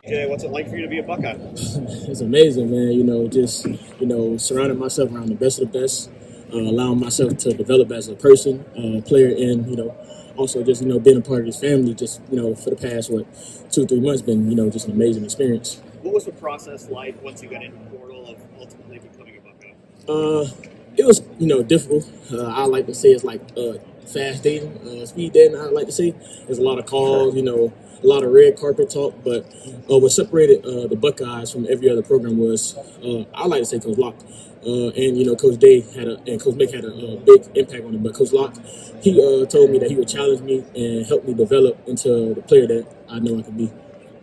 Jay, what's it like for you to be a Buckeye? It's amazing, man. Surrounding myself around the best of the best, allowing myself to develop as a person, player, and also just being a part of this family. Just for the past 2 or 3 months, been just an amazing experience. What was the process like once you got into the portal of ultimately becoming a Buckeye? It was difficult. I like to say it's like fast dating, speed dating. I like to say there's a lot of calls, a lot of red carpet talk. But what separated the Buckeyes from every other program was I like to say Coach Locke. And Coach Day and Coach Mick had a big impact on it. But Coach Locke, he told me that he would challenge me and help me develop into the player that I know I could be.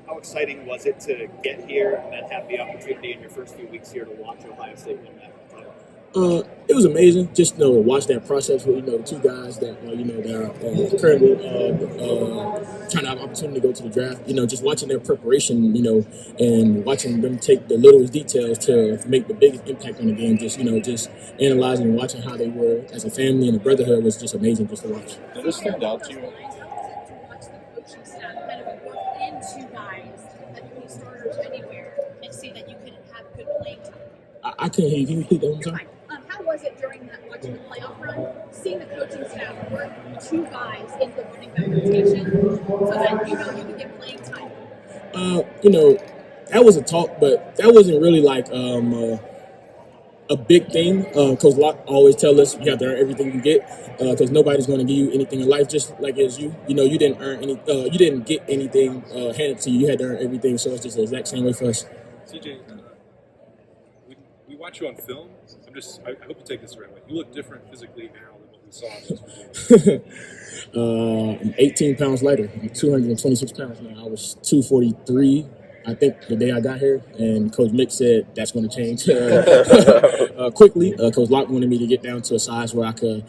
How exciting was it to get here and then have the opportunity in your first few weeks here to watch Ohio State win that title? It was amazing just to watch that process with the two guys that that are currently trying to have opportunity to go to the draft. Just watching their preparation, and watching them take the littlest details to make the biggest impact on the game. Just analyzing and watching how they were as a family and a brotherhood was just amazing just to watch. Did this stand out to you? I couldn't hear you. Can you repeat that one time? How was it during that watching the playoff run, seeing the coaching staff work two guys into the running back rotation so that you could get playing time? That was a talk, but that wasn't really like a big thing. Coach Locke always tell us you have to earn everything you get because nobody's going to give you anything in life just like as you. You didn't earn any. You didn't get anything handed to you. You had to earn everything. So it's just the exact same way for us. CJ, we watch you on film. I hope you take this the right way. You look different physically now than what we saw in this video. I'm 18 pounds lighter. I'm 226 pounds now. I was 243, I think, the day I got here. And Coach Mick said that's going to change quickly. Coach Locke wanted me to get down to a size where I could,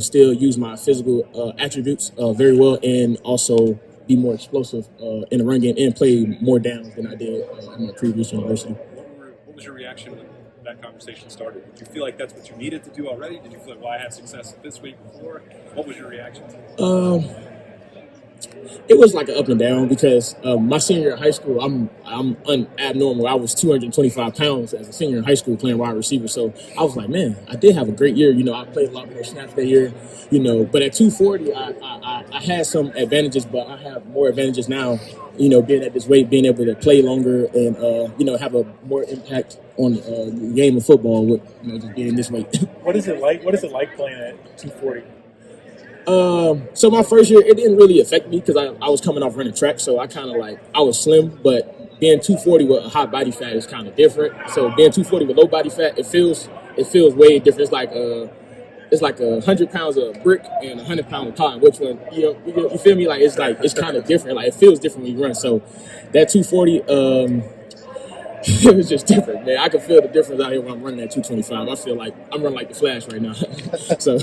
still use my physical attributes very well and also be more explosive in the run game and play more downs than I did in my previous university. What was your reaction when that conversation started? Did you feel like that's what you needed to do already? Did you feel like, well, I had success this week before? What was your reaction to it? It was like an up and down because my senior year in high school, I'm abnormal. I was 225 pounds as a senior in high school playing wide receiver. So I was like, man, I did have a great year. I played a lot more snaps that year. But at 240, I had some advantages, but I have more advantages now. Being at this weight, being able to play longer, and have a more impact on the game of football with just being this weight. What is it like? What is it like playing at 240? So my first year, it didn't really affect me because I was coming off running track, so I kind of I was slim, but being 240 with a high body fat is kind of different. So being 240 with low body fat, it feels way different. It's like 100 pounds of brick and 100 pounds of pie. Which one, you feel me? It's kind of different. It feels different when you run. So that 240, it was just different, man. I can feel the difference out here when I'm running at 225. I feel like I'm running like the Flash right now. So.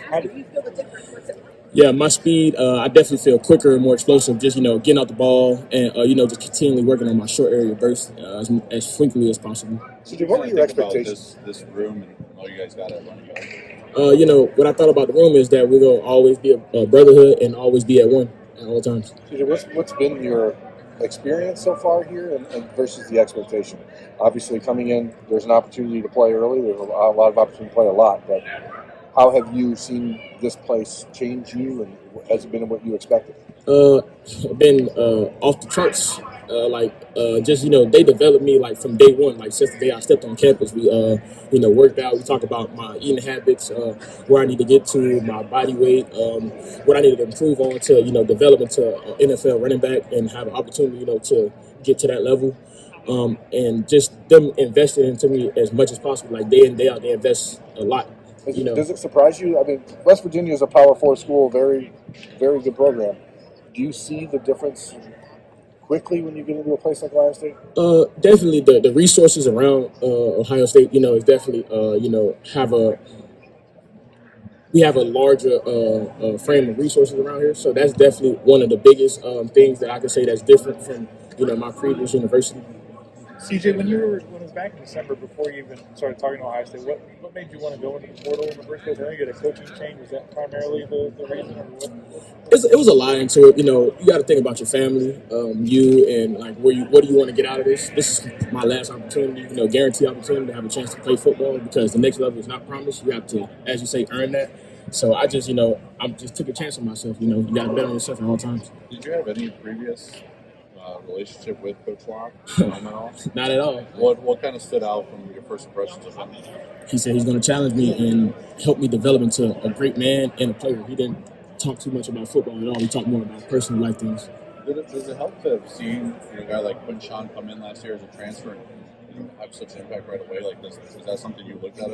How do you feel the difference? What's it like? Yeah, my speed, I definitely feel quicker and more explosive. Just getting out the ball and just continually working on my short area burst as frequently as possible. So, what were your expectations? This room and all you guys got at running back? What I thought about the room is that we're gonna always be a brotherhood and always be at one at all times. So, what's been your experience so far here and versus the expectation? Obviously, coming in, there's an opportunity to play early. There's a lot of opportunity to play a lot, but how have you seen this place change you, and has it been what you expected? Been off the charts. They developed me from day one. Since the day I stepped on campus, we worked out. We talked about my eating habits, where I need to get to, my body weight, what I needed to improve on to develop into an NFL running back and have an opportunity to get to that level. And just them investing into me as much as possible, day in day out. They invest a lot. Does it surprise you? I mean, West Virginia is a Power 4 school, very, very good program. Do you see the difference quickly when you get into a place like Ohio State? Definitely the resources around Ohio State, is definitely, we have a larger frame of resources around here. So that's definitely one of the biggest things that I can say that's different from, my previous university. CJ, when it was back in December, before you even started talking to Ohio State, what made you want to go into the portal in the first place? I think you had a coaching change. Was that primarily the reason, or what? It was a lot into it. You know, you got to think about your family, you, and like what do you want to get out of this? This is my last opportunity, you know, guaranteed opportunity to have a chance to play football because the next level is not promised. You have to, as you say, earn that. So I just, you know, I just took a chance on myself. You know, you got to bet on yourself at all times. Did you have any previous relationship with Coach Locke? Not at all. What kind of stood out from your first impressions of him? He said he's going to challenge me and help me develop into a great man and a player. He didn't talk too much about football at all. He talked more about personal life things. Does it help to have seen a guy like Quinn Sean come in last year as a transfer and have such an impact right away? Like, is that something you looked at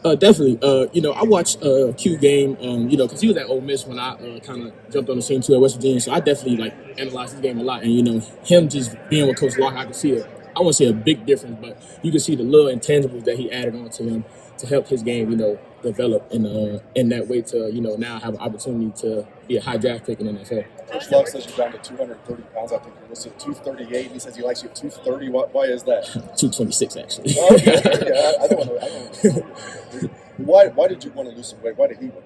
all? Definitely. You know, I watched Q game, you know, because he was at Ole Miss when I kind of jumped on the scene too at West Virginia. So I definitely like analyzed his game a lot. And you know, him just being with Coach Locke, I could see it. I won't say a big difference, but you can see the little intangibles that he added on to him to help his game, you know, develop in that way to, you know, now have an opportunity to be a high draft pick in the NFL. Coach Locke says you're down to 230 pounds. I think you're listed at 238. He says he likes you at 230. Why is that? 226, actually. Okay. Yeah, I don't know. Why did you want to lose some weight? Why did he want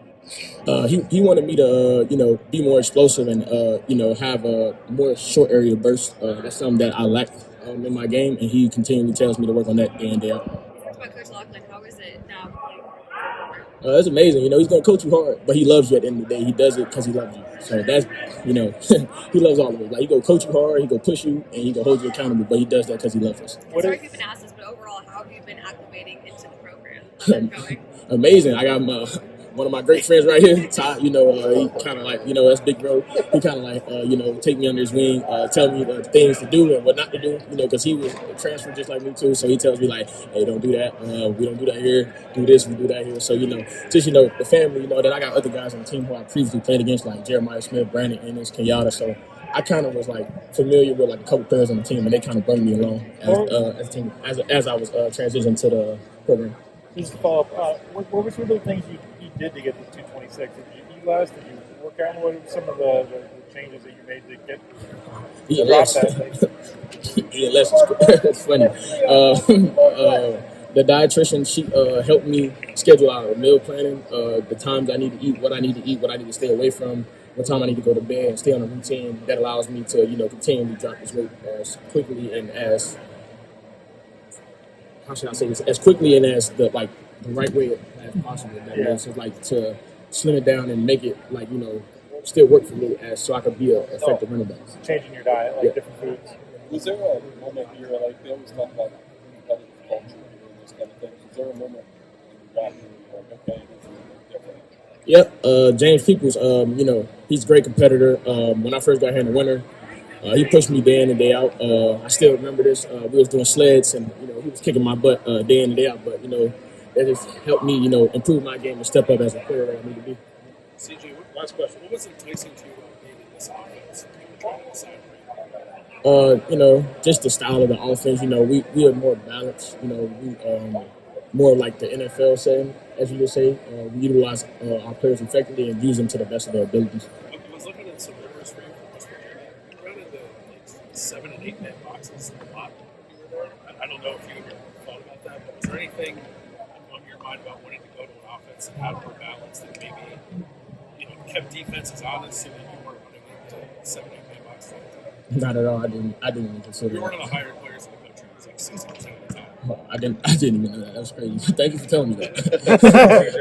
to? He wanted me to, you know, be more explosive and, you know, have a more short area burst. That's something that I lack in my game, and he continually tells me to work on that day in, day out. About Coach Locke, how is it now? It's amazing. You know, he's going to coach you hard, but he loves you at the end of the day. He does it because he loves you. So that's, you know, he loves all of it. Like, he going to coach you hard, he going to push you, and he going to hold you accountable, but he does that because he loves us. Sorry if you've been asked this, but overall, how have you been acclimating into the program? How's it going? Amazing. I got one of my great friends right here, Ty. You know, he kind of like, you know, that's big bro. He kind of like, you know, take me under his wing, tell me the things to do and what not to do. You know, because he was transferred just like me too. So he tells me like, hey, don't do that. We don't do that here. Do this. We do that here. So you know, just you know, the family. You know, then I got other guys on the team who I previously played against, like Jeremiah Smith, Brandon Ennis, Kenyatta. So I kind of was like familiar with like a couple players on the team, and they kind of brought me along as a team as I was transitioning to the program. Just to follow up, what were some of the things you did to get to 226? Did you eat less? Did you work out? What were some of the changes that you made to get Eat less. Eat less. It's funny. The dietitian, she helped me schedule out meal planning, the times I need to eat, what I need to eat, what I need to stay away from, what time I need to go to bed, and stay on a routine that allows me to, you know, continually drop this weight as quickly and as, how should I say this, as quickly and as the right way as possible. That means so like to slim it down and make it like, you know, still work for me as so I could be an effective running back. Changing your diet, like different foods. Was there a moment here, like they always talk about competitive culture and those kind of things? Was there a moment when you got here, like, okay, this is different? Yep. James Peoples, you know, he's a great competitor. When I first got here in the winter, he pushed me day in and day out. I still remember this. We was doing sleds, and you know he was kicking my butt day in and day out. But you know that just helped me, you know, improve my game and step up as a player that I need to be. CJ, last question. What was enticing to you about being in this offense? You know, just the style of the offense. You know, we are more balanced. You know, we more like the NFL setting, as you would say. We utilize our players effectively and use them to the best of their abilities. I was looking at some numbers for you from West Virginia. You ran into like 7 and 8 man boxes a lot when you were there. I don't know if you ever thought about that, but was there anything on your mind about wanting to go to an offense that had more balance that maybe, you know, kept defenses honest so that you weren't running into 7 8 man boxes all the time? Not at all. I didn't even consider. You're one of the higher players in the country. It was like 60% of the time. I didn't even know that. That was crazy. Thank you for telling me that.